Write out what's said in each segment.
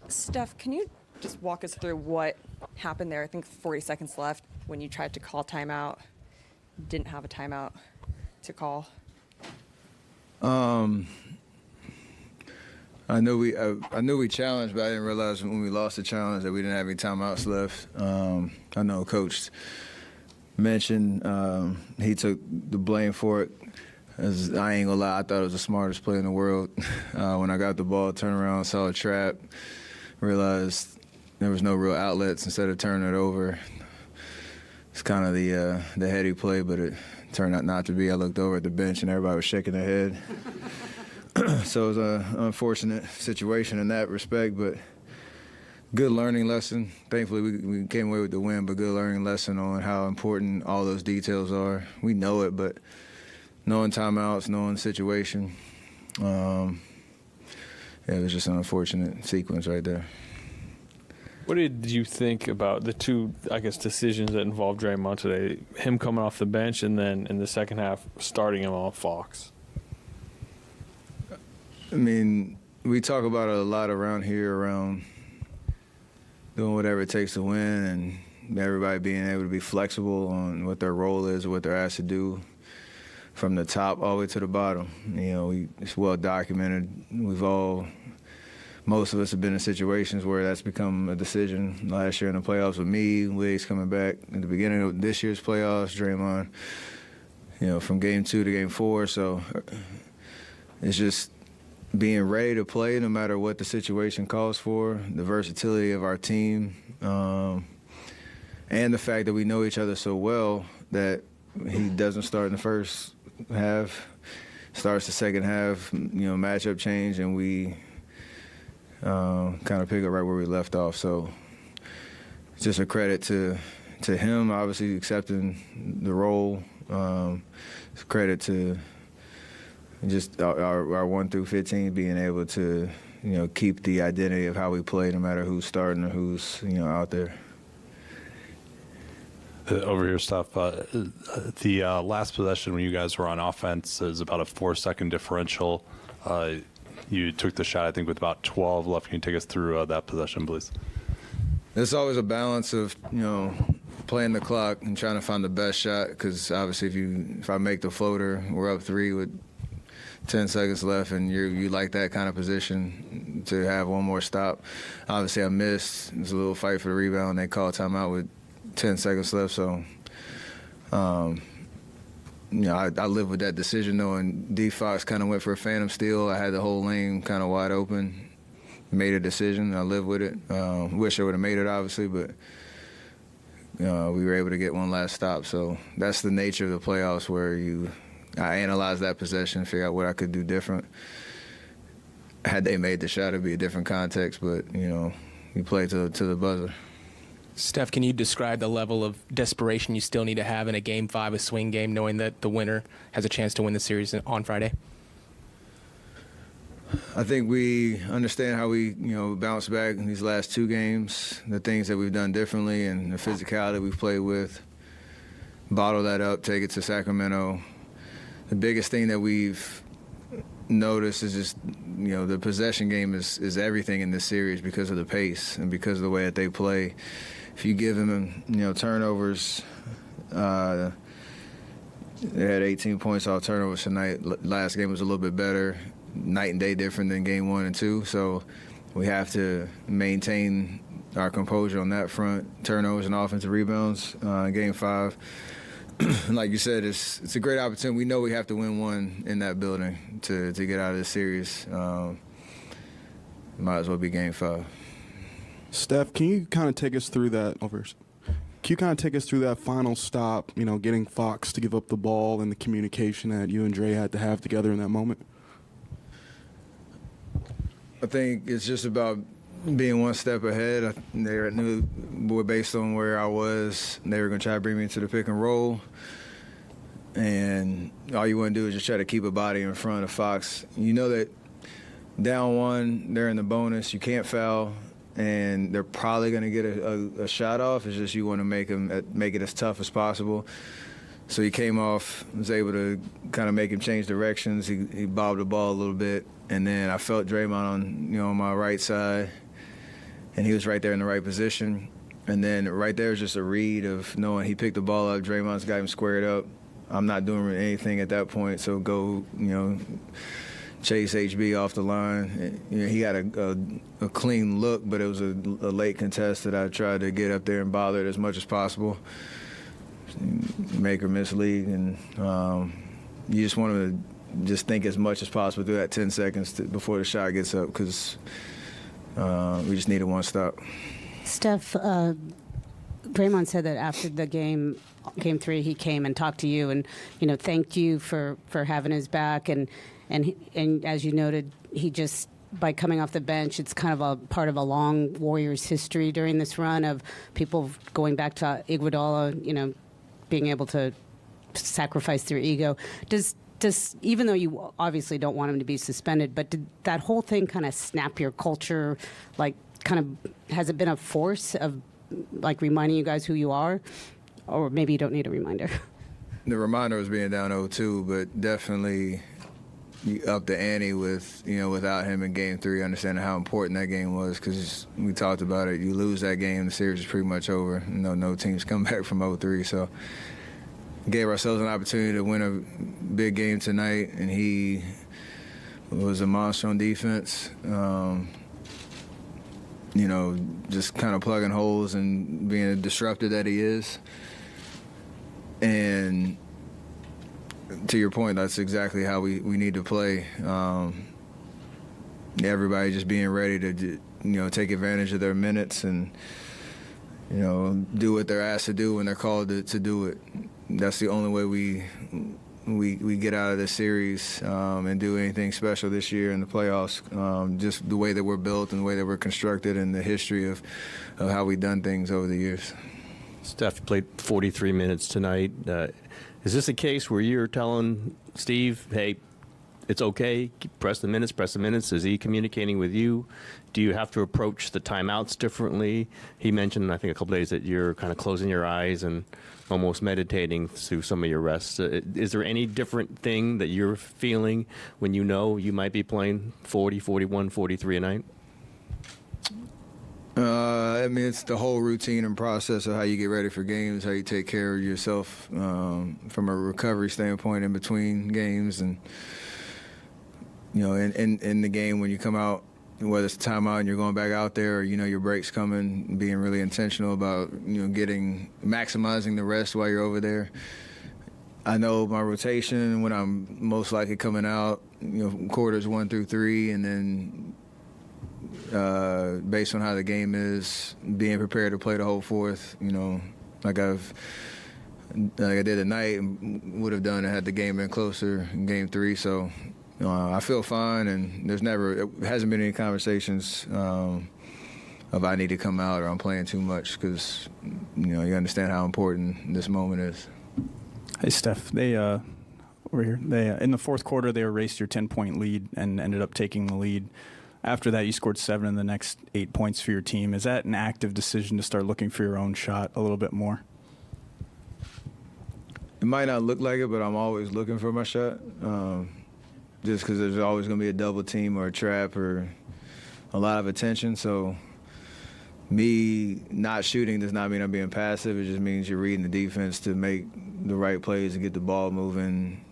Steph, can you just walk us through what happened there? I think 40 seconds left when you tried to call timeout. Didn't have a timeout to call. I knew we challenged, but I didn't realize when we lost the challenge that we didn't have any timeouts left. I know Coach mentioned he took the blame for it. As I ain't gonna lie, I thought it was the smartest play in the world. When I got the ball, turned around, saw a trap, realized there was no real outlets. Instead of turning it over, it's kind of the heady play, but it turned out not to be. I looked over at the bench and everybody was shaking their head. So it was an unfortunate situation in that respect, but good learning lesson. Thankfully, we came away with the win, but good learning lesson on how important all those details are. We know it, but knowing timeouts, knowing the situation, it was just an unfortunate sequence right there. What did you think about the two, decisions that involved Draymond today? Him coming off the bench and then in the second half starting him on Fox. I mean, we talk about it a lot around here, around doing whatever it takes to win and everybody being able to be flexible on what their role is or what they're asked to do from the top all the way to the bottom. It's well documented. Most of us have been in situations where that's become a decision. Last year in the playoffs with me, Wiggs coming back at the beginning of this year's playoffs, Draymond, from game 2 to game 4. So it's just being ready to play no matter what the situation calls for, the versatility of our team, and the fact that we know each other so well that he doesn't start in the first half, starts the second half, matchup change, and we kind of pick up right where we left off. So it's just a credit to him, obviously accepting the role. It's a credit to just our 1 through 15 being able to, keep the identity of how we play no matter who's starting or who's, out there. Over here, Steph, the last possession when you guys were on offense is about a 4-second differential. You took the shot, I think, with about 12 left. Can you take us through that possession, please? It's always a balance of, playing the clock and trying to find the best shot, because obviously if I make the floater, we're up 3 with 10 seconds left, and you like that kind of position to have one more stop. Obviously, I missed. It was a little fight for the rebound. They called timeout with 10 seconds left, so I live with that decision, knowing D. Fox kind of went for a phantom steal. I had the whole lane kind of wide open, made a decision. I live with it. Wish I would have made it, obviously, but we were able to get one last stop. So that's the nature of the playoffs, where I analyzed that possession, figure out what I could do different. Had they made the shot, it'd be a different context, but, you play to the buzzer. Steph, can you describe the level of desperation you still need to have in a Game 5, a swing game, knowing that the winner has a chance to win the series on Friday? I think we understand how we, bounce back in these last 2 games, the things that we've done differently and the physicality we've played with. Bottle that up, take it to Sacramento. The biggest thing that we've noticed is just, the possession game is everything in this series because of the pace and because of the way that they play. If you give them, turnovers, they had 18 points off turnovers tonight. Last game was a little bit better, night and day different than game 1 and 2. So we have to maintain our composure on that front. Turnovers and offensive rebounds in game 5. Like you said, it's a great opportunity. We know we have to win one in that building to get out of this series. Might as well be game 5. Steph, can you kind of take us through that final stop, getting Fox to give up the ball and the communication that you and Dre had to have together in that moment? I think it's just about being one step ahead. They knew, based on where I was, they were going to try to bring me into the pick and roll. And all you want to do is just try to keep a body in front of Fox. You know that down 1, they're in the bonus. You can't foul, and they're probably going to get a shot off. It's just you want to make it as tough as possible. So he came off, was able to kind of make him change directions. He bobbed the ball a little bit, and then I felt Draymond on my right side. and he was right there in the right position. And then right there is just a read of knowing he picked the ball up, Draymond's got him squared up. I'm not doing anything at that point, so go, chase HB off the line. He got a clean look, but it was a late contest that I tried to get up there and bother it as much as possible. Make or miss league, and you just want to just think as much as possible through that 10 seconds before the shot gets up, because we just needed one stop. Steph, Draymond said that after the game 3, he came and talked to you and, thanked you for having his back. And as you noted, he just, by coming off the bench, it's kind of a part of a long Warriors history during this run of people going back to Iguodala, being able to sacrifice their ego. Does even though you obviously don't want him to be suspended, but did that whole thing kind of snap your culture? Like, has it been a force of like reminding you guys who you are, or maybe you don't need a reminder? The reminder was being down 0-2, but definitely you up the ante with without him in Game 3, understanding how important that game was, because we talked about it. You lose that game, the series is pretty much over. No teams come back from 0-3, so gave ourselves an opportunity to win a big game tonight, and he was a monster on defense. Just kind of plugging holes and being a disruptor that he is. And to your point, that's exactly how we need to play. Everybody just being ready to, take advantage of their minutes and, do what they're asked to do when they're called to do it. That's the only way we get out of this series and do anything special this year in the playoffs. Just the way that we're built and the way that we're constructed and the history of how we've done things over the years. Steph played 43 minutes tonight. Is this a case where you're telling Steve, hey, it's okay, press the minutes? Is he communicating with you? Do you have to approach the timeouts differently? He mentioned, I think, a couple days that you're kind of closing your eyes and almost meditating through some of your rests. Is there any different thing that you're feeling when you know you might be playing 40, 41, 43 a night? It's the whole routine and process of how you get ready for games, how you take care of yourself from a recovery standpoint in between games, and in the game when you come out, whether it's a timeout and you're going back out there, or your break's coming, being really intentional about maximizing the rest while you're over there. I know my rotation when I'm most likely coming out, quarters 1 through 3, and then based on how the game is, being prepared to play the whole fourth, like I did tonight and would have done it had the game been closer in Game 3. So I feel fine, and it hasn't been any conversations of I need to come out or I'm playing too much, because you understand how important this moment is. Hey Steph, they over here. They in the fourth quarter they erased your 10-point lead and ended up taking the lead. After that, you scored 7 in the next 8 points for your team. Is that an active decision to start looking for your own shot a little bit more? It might not look like it, but I'm always looking for my shot. Just because there's always going to be a double team or a trap or a lot of attention. So me not shooting does not mean I'm being passive. It just means you're reading the defense to make the right plays and get the ball moving,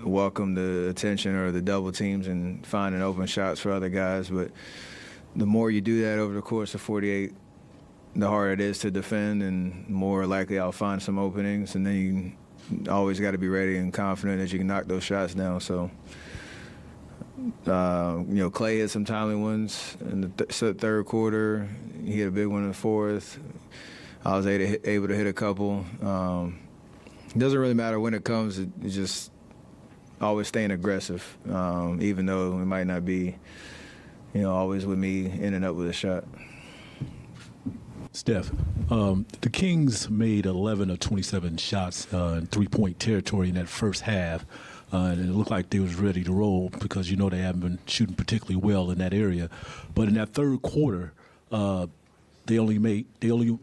welcome the attention or the double teams and finding open shots for other guys. But the more you do that over the course of 48, the harder it is to defend, and more likely I'll find some openings. And then you always got to be ready and confident that you can knock those shots down. So, Clay had some timely ones in the third quarter. He had a big one in the fourth. I was able to hit a couple. It doesn't really matter when it comes. It's just always staying aggressive, even though it might not be, always with me ending up with a shot. Steph, the Kings made 11 of 27 shots in three-point territory in that first half, and it looked like they was ready to roll because they haven't been shooting particularly well in that area. But in that third quarter, they only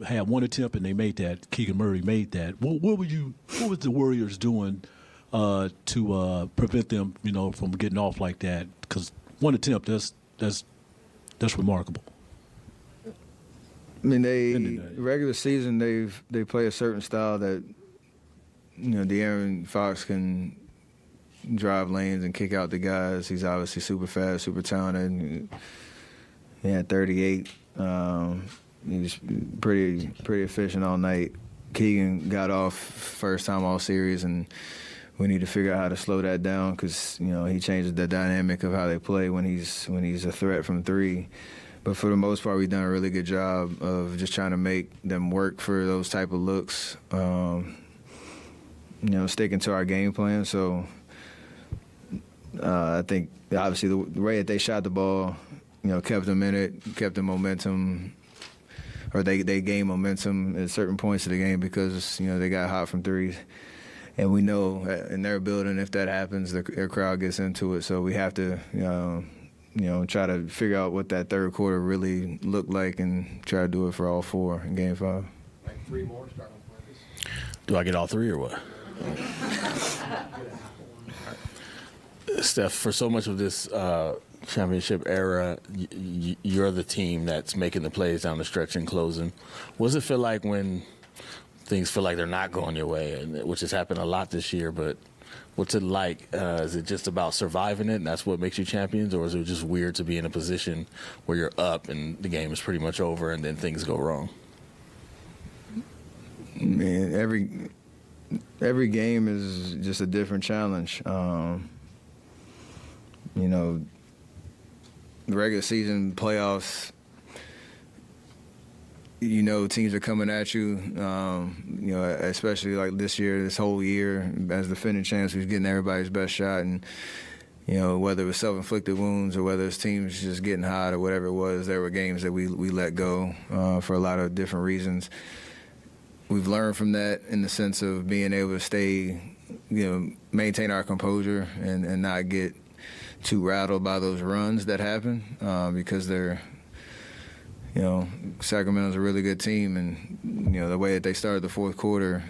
had one attempt and they made that. Keegan Murray made that. What was the Warriors doing to prevent them, from getting off like that? Because one attempt, that's remarkable. I mean, regular season they play a certain style that De'Aaron Fox can drive lanes and kick out the guys. He's obviously super fast, super talented. He had 38. He was pretty efficient all night. Keegan got off first time all series, and we need to figure out how to slow that down because he changes the dynamic of how they play when he's a threat from three. But for the most part, we've done a really good job of just trying to make them work for those type of looks. Sticking to our game plan. So I think obviously the way that they shot the ball, kept them in it, kept the momentum, or they gained momentum at certain points of the game because they got hot from threes. And we know in their building, if that happens, their crowd gets into it. So we have to, try to figure out what that third quarter really looked like and try to do it for all four in Game 5. Like 3 more starting with. Do I get all 3 or what? Steph, for so much of this championship era, you're the team that's making the plays down the stretch and closing. What does it feel like when things feel like they're not going your way, which has happened a lot this year, but what's it like? Is it just about surviving it and that's what makes you champions, or is it just weird to be in a position where you're up and the game is pretty much over and then things go wrong? Man, every game is just a different challenge. The regular season playoffs, teams are coming at you, especially like this year, this whole year, as defending champs, we're getting everybody's best shot. And, whether it was self-inflicted wounds or whether it's teams just getting hot or whatever it was, there were games that we let go for a lot of different reasons. We've learned from that in the sense of being able to stay, maintain our composure and not get too rattled by those runs that happen because they're, Sacramento's a really good team, and, the way that they started the fourth quarter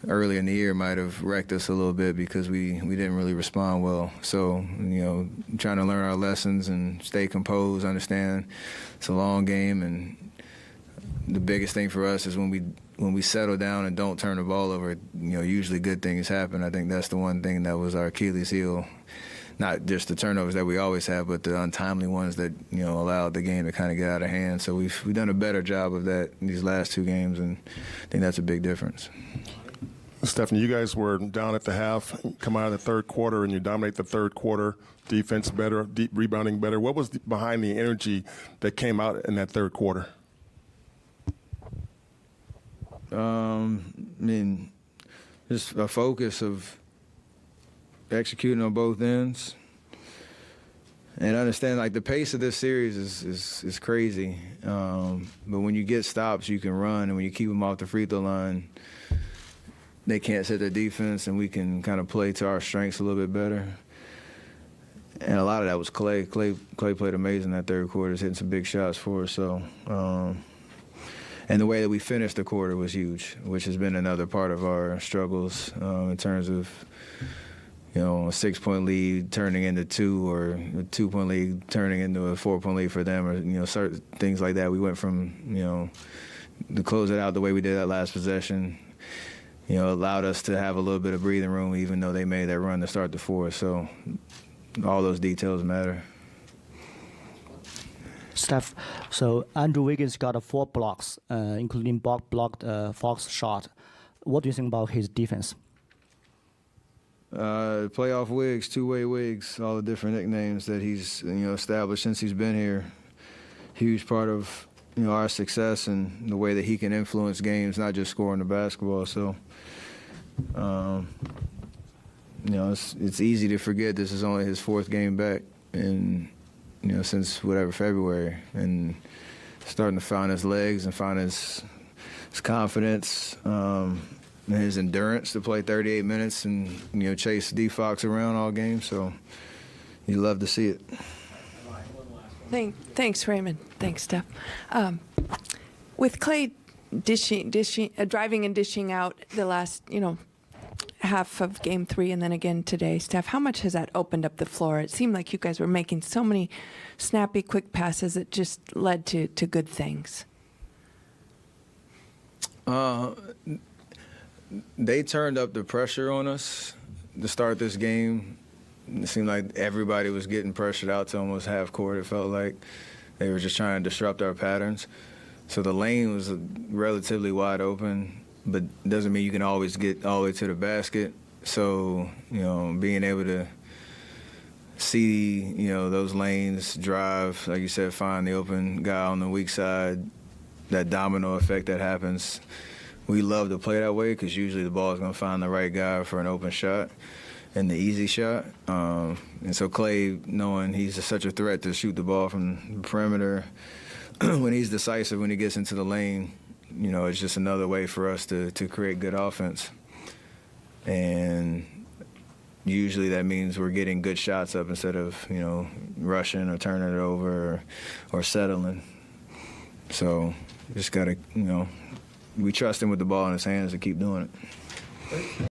early in the year might have wrecked us a little bit because we didn't really respond well. So, trying to learn our lessons and stay composed, understand it's a long game, and the biggest thing for us is when we settle down and don't turn the ball over, usually good things happen. I think that's the one thing that was our Achilles heel. Not just the turnovers that we always have, but the untimely ones that, allowed the game to kind of get out of hand. So we've done a better job of that in these last 2 games, and I think that's a big difference. Stephanie, you guys were down at the half, come out of the third quarter, and you dominate the third quarter. Defense better, deep rebounding better. What was behind the energy that came out in that third quarter? Just a focus of executing on both ends, and understand like the pace of this series is crazy. But when you get stops, you can run, and when you keep them off the free throw line, they can't set their defense, and we can kind of play to our strengths a little bit better. And a lot of that was Clay. Clay played amazing that third quarter, hitting some big shots for us. So, and the way that we finished the quarter was huge, which has been another part of our struggles in terms of, a 6-point lead turning into 2, or a 2-point lead turning into a 4-point lead for them, or, certain things like that. We went from, to close it out the way we did that last possession, allowed us to have a little bit of breathing room, even though they made that run to start the fourth. So all those details matter. Steph, so Andrew Wiggins got 4 blocks, including blocked Fox shot. What do you think about his defense? Playoff Wiggs, two-way Wiggs, all the different nicknames that he's established since he's been here. Huge part of our success and the way that he can influence games, not just scoring the basketball. So, it's easy to forget this is only his 4th game back, and since February, and starting to find his legs and find his confidence. And his endurance to play 38 minutes and, chase D. Fox around all game. So you love to see it. Thanks, Raymond. Thanks, Steph. With Clay driving and dishing out the last, half of Game 3 and then again today, Steph, how much has that opened up the floor? It seemed like you guys were making so many snappy, quick passes that just led to good things. They turned up the pressure on us to start this game. It seemed like everybody was getting pressured out to almost half court, it felt like. They were just trying to disrupt our patterns. So the lane was relatively wide open, but it doesn't mean you can always get all the way to the basket. So, being able to see, those lanes, drive, like you said, find the open guy on the weak side, that domino effect that happens. We love to play that way because usually the ball is going to find the right guy for an open shot and the easy shot. And so Clay, knowing he's such a threat to shoot the ball from the perimeter, when he's decisive, when he gets into the lane, it's just another way for us to create good offense. And usually that means we're getting good shots up instead of, rushing or turning it over or settling. So just got to, we trust him with the ball in his hands to keep doing it.